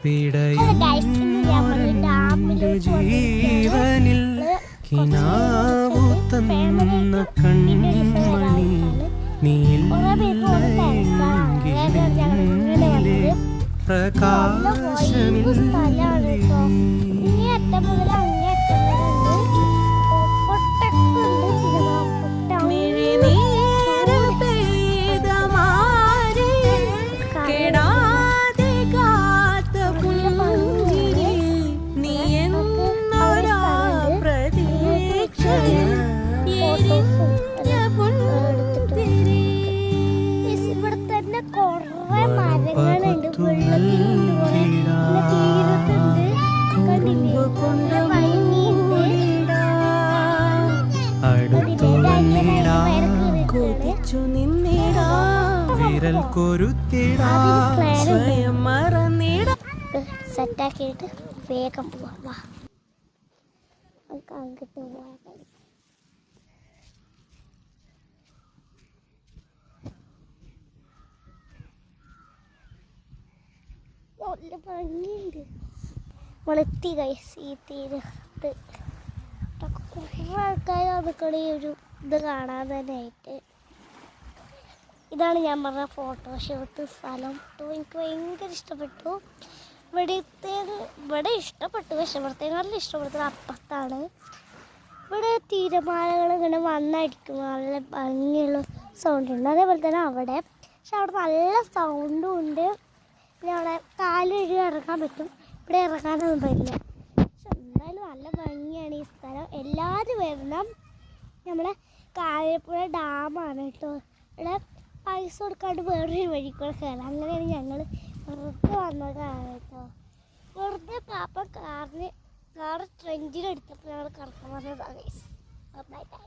പിടയുന്ന ജീവനിൽ കിനാവു തന്ന കൺമണി നീയില്ലെങ്കിലെന്നിലെ പ്രകാശമില്ലേ. വിരൽ കൊരുത്തിടാ സ്വയം മറന്നിട. സെറ്റാക്കിയിട്ട് വേഗം പോവാം. അങ്ങോട്ട് പോവാൻ നല്ല ഭംഗിയുണ്ട്. വെളുത്തി കൈസ് ഈ തീരത്ത് കുറേ ആൾക്കാർ നിൽക്കണ ഈ ഒരു ഇത് കാണാൻ തന്നെ ആയിട്ട്. ഇതാണ് ഞാൻ പറഞ്ഞ ഫോട്ടോഷൂട്ട് സ്ഥലം. എനിക്ക് ഭയങ്കര ഇഷ്ടപ്പെട്ടു. ഇവിടെ ഇഷ്ടപ്പെട്ടു, പക്ഷെ ഇവിടത്തേക്കാളും ഇഷ്ടപ്പെട്ടത് അപ്പുറത്താണ്. ഇവിടെ തിരമാലകൾ ഇങ്ങനെ വന്നടിക്കും, നല്ല ഭംഗിയുള്ള സൗണ്ട് ഉണ്ട്. അതേപോലെ തന്നെ അവിടെ, പക്ഷെ അവിടെ നല്ല സൗണ്ടും ഉണ്ട്. പിന്നെ അവിടെ കാലൊഴുകി ഇറങ്ങാൻ പറ്റും, ഇവിടെ ഇറങ്ങാനൊന്നും പറ്റില്ല. പക്ഷെ എന്തായാലും നല്ല ഭംഗിയാണ് ഈ സ്ഥലം. എല്ലാവരും വരണം. നമ്മുടെ കായപ്പുഴ ഡാമാണ് കേട്ടോ. ഇവിടെ പൈസ കൊടുക്കാണ്ട് വേറൊരു വഴി കൂടെ കയറാം. അങ്ങനെയാണ് ഞങ്ങൾ വെറുതെ വന്നതാണ് കേട്ടോ. വെറുതെ പാപ്പ കാറ് ട്രെഞ്ചിലെടുത്തപ്പോൾ ഞങ്ങൾ കറക്കം വന്നതാണ്. Bye bye.